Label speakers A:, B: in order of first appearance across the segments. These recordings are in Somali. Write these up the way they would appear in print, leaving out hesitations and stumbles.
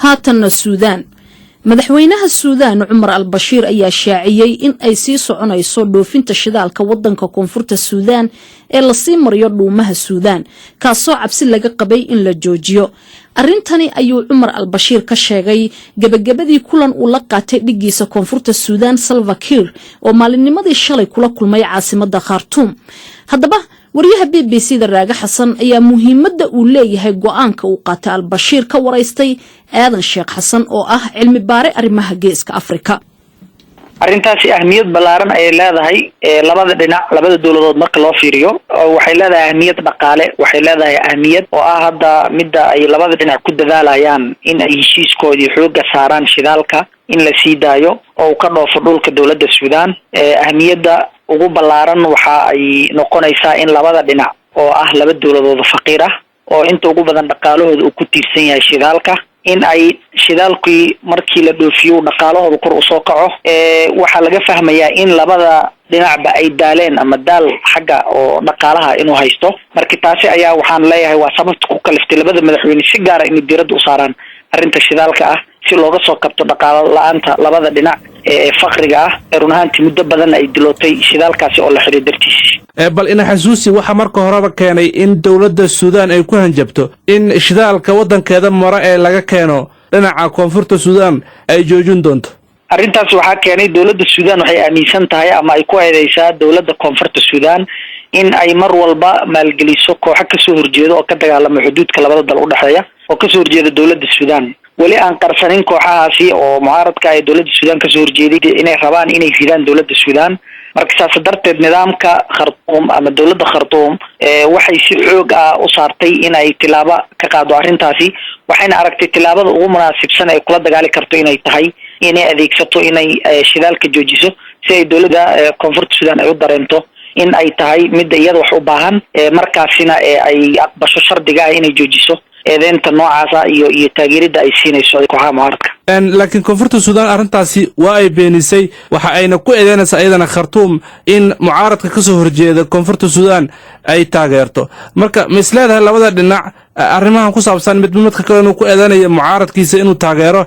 A: هاتنا السودان مدحوينها السودان عمر البشير أي شاعيي إن أي سيسو عنا يصدو فين تشدال كودن كونفورت السودان إلا سيمر يردو مها السودان كاسو عبسي لغا قبي إن لجوجيو أرنتاني أيو عمر البشير كشاغي جبدي كلان أولاقا تقديجيسا كونفورت السودان سلفا كير وماليني ماضي الشالي كل ماي عاصمة خارتوم هدبا waryaha BBC da Raaga Xasan ayaa muhiimadda uu leeyahay go'aanka uu qaatay Al-Bashir ka waraystay Aadan Sheekh Xasan oo ah cilmi baare arrimaha geeska Afrika.
B: Arrintaasi ahmiyad ballaaran ay leedahay labada dhinac labada dawladood marka loo fiiriyo waxay leedahay ahmiyad dhaqaale waxay leedahay ahmiyad oo ah hadda midda ay labada dhinac ku dadaalayaan in ay heshiiskoodii xooga saaraan shidaalka in la sii daayo oo ka dhoofo dhulka dawladda Suudaan ahmiyadda ugu ballaaran waxa ay noqonaysaa in labada dhinac oo ah laba dawladood faqiir ah oo inta ugu badan dhaqaalahooda uu ku tiirsan yahay shidaalka in ay shidaalkii markii la dhoofiyo dhaqaalahooda kor u soo kaco waxa laga fahmayaa in labada dhinacba ay daaleen ama daal xagga oo dhaqaalaha inuu haysto marka taasi ayaa waxaan leeyahay waa sababta ku kaliftay labada madaxweyne si gaar ah in diiradda u saaraan arrinta shidaalka ah si looga soo kabto dhaqaale la'aanta labada dhinac faqriga ah run ahaantii muddo badan ay dilootay shidaalkaasi oo la xiriir dartiis
C: bal ina xasuusi waxa marka horeba keenay in dawladda Suudaan ay ku hanjabto in shidaalka wadankeeda mara ee laga keeno dhinaca koonfurta Suudaan ay joojin doonto
B: arrintaas waxa keenay dawladda Suudaan waxay aaminsan tahay ama ay ku eedeysaa dawladda koonfurta Suudaan in ay mar walba maalgeliso kooxo ka soo horjeedo oo ka dagaalama xuduudka labada dal u dhaxeeya oo ka soo horjeeda dawladda Suudaan wali aan qarsanin kooxahaasi oo mucaaradka ay dawladda Suudaan ka soo horjeeday inay rabaan inay fidaan dawladda Suudaan marka saas darteed nidaamka Khartoum ama dawladda Khartoum waxay si xoog ah u saartay in ay tilaabo ka qaado arrintaasi waxayna aragtay tilaabada ugu munaasibsan ay kula dagaali karto inay tahay inay adeegsato inay shidaalka joojiso si ay dawladda koonfurta Suudaan ay u dareento in ay tahay mid iyada wax u baahan markaasina ay aqbasho shardiga ah inay joojiso eedeenta noocaasa iyo taageerida ay siinayso kooxaha mucaaradka
C: laakiin koonfurta Suudaan arrintaasi waa ay beenisay waxa ayna ku eedeynaysaa ayadana Khartoum in mucaaradka ka soo horjeeda koonfurta Suudaan ay taageerto marka misleedahay labada dhinac arrimahan ku saabsan midka kale inuu ku eedanayo mucaaradkiisa inuu taageero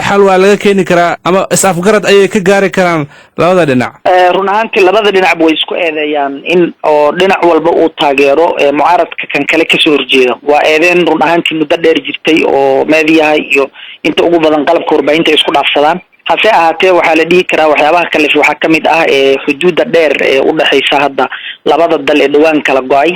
C: xal waa laga keeni karaa ama is-afgarad ayay ka gaari karaan labada dhinac
B: run ahaantii labada dhinac way isku eedeeyaan in oo dhinac walba uu taageero mucaaradka kan kale ka soo horjeeda waa eedeen run ahaantii muddo dheer jirtay oo meediyaha iyo inta ugu badan qalabka warbaahinta isku dhaafsadaan hase ahaatee waxaa la dhihi karaa waxyaabaha kale waxaa ka mid ah xuduudda dheer ee u dhaxaysa hadda labada dal ee dhawaan kala go'ay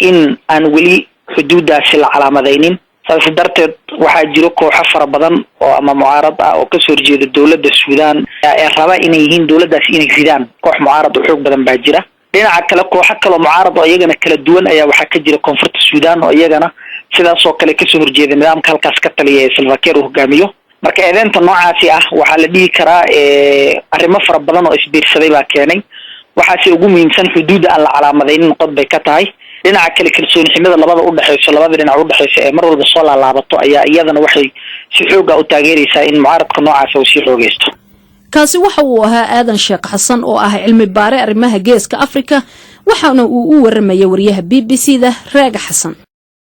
B: in aan weli xuduuddaasi la calaamadaynin saas darteed waxaa jiro kooxo fara badan oo ama mucaarad ah oo ka soo horjeeda dawladda Suudaan ee raba inay yihiin dawladdaasi inay fidaan koox mucaarad oo xoog badan baa jira dhinaca kale kooxo kale mucaarad oo iyagana kala duwan ayaa waxaa ka jira koonfurta Suudaan oo iyagana sidaas oo kale ka soo horjeeda nidaamka halkaas ka taliya ee Salva Kiir uu hogaamiyo marka eedeenta noocaasi ah waxaa la dhihi karaa arrimo fara badan oo isbiirsaday baa keenay waxaasi ugu muhiimsan xuduudda aan la calaamadaynin qod bay ka tahay dhinaca kale kalsooni ximada labada u dhaxayso labada dhinac u dhaxayso ee mar walba soo laalaabato ayaa iyadana waxay si xoog ah u taageeraysaa in mucaaradka noocaas uu sii xoogeysto
A: kaasi waxa uu ahaa Aadan Sheekh Xasan oo ah cilmi baare arrimaha geeska Afrika waxaana uu u waramayay waryaha BBC da Raaga Xasan